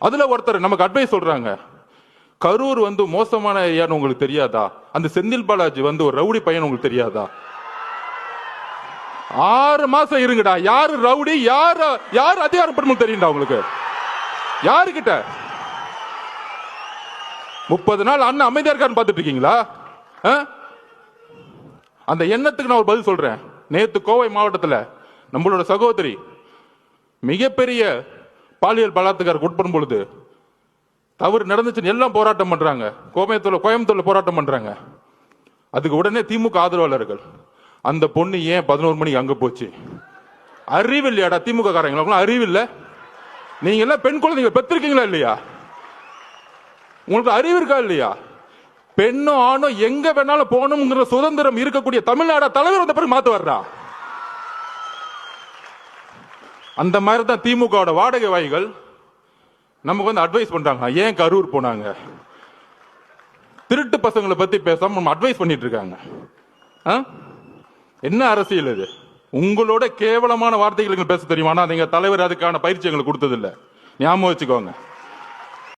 அதுல ஒருத்தர் நமக்கு அட்வைஸ் சொல்றாங்க, கரூர் மோசமான ஏரியான்னு உங்களுக்கு தெரியாதா? அந்த செந்தில் பாலாஜி ஒரு ரவுடி பையன் உங்களுக்கு தெரியாதா? 6 மாசம் இருங்கடா. யாரு ரவுடி, யாரு அதிகாரப்படும் தெரியும்டா உங்களுக்கு? யாருக்கிட்ட 30 நாள் அண்ணன் அமைதியா இருக்கான்னு பார்த்துட்டு இருக்கீங்களா? அந்த எண்ணத்துக்கு நான் ஒரு பதில் சொல்றேன். நேத்து கோவை மாவட்டத்தில் நம்மளோட சகோதரி மிகப்பெரிய பாலியல் பலாத்காரத்துக்கு உட்படும் பொழுது தவறு நடந்துச்சுன்னு எல்லாம் போராட்டம் பண்றாங்க. கோயம்புத்தூர்ல போராட்டம் பண்றாங்க. அதுக்கு உடனே திமுக ஆதரவாளர்கள், அந்த பொண்ணு ஏன் 11 மணிக்கு அங்க போச்சு? அறிவு இல்லையாடா திமுக காரங்களும்? அறிவு இல்ல? நீங்க எல்லாம் பெண் குழந்தைங்க பெற்றிருக்கீங்களா இல்லையா? உங்களுக்கு அறிவு இருக்கா இல்லையா? பெண்ணோ ஆணோ எங்க வேணாலும் போகணுங்கிற சுதந்திரம் இருக்கக்கூடிய தமிழ்நாடு தலைவர் வந்த பிறகு மாத்து வர்றா. அந்த மாதிரி தான் திமுக வாடகை வாய்கள் நமக்கு அட்வைஸ் பண்றாங்க. ஏன் கரூர் போனாங்க? திருட்டு பசங்களை பத்தி பேசாம நம்ம அட்வைஸ் பண்ணிட்டு இருக்காங்க. என்ன அரசியல் இது? உங்களோட கேவலமான வார்த்தைகளுக்கு பேச தெரியுமா? நீங்க தலைவர் அதுக்கான பயிற்சி எங்களுக்கு கொடுத்தது இல்ல. ஞாபகம் வச்சுக்கோங்க.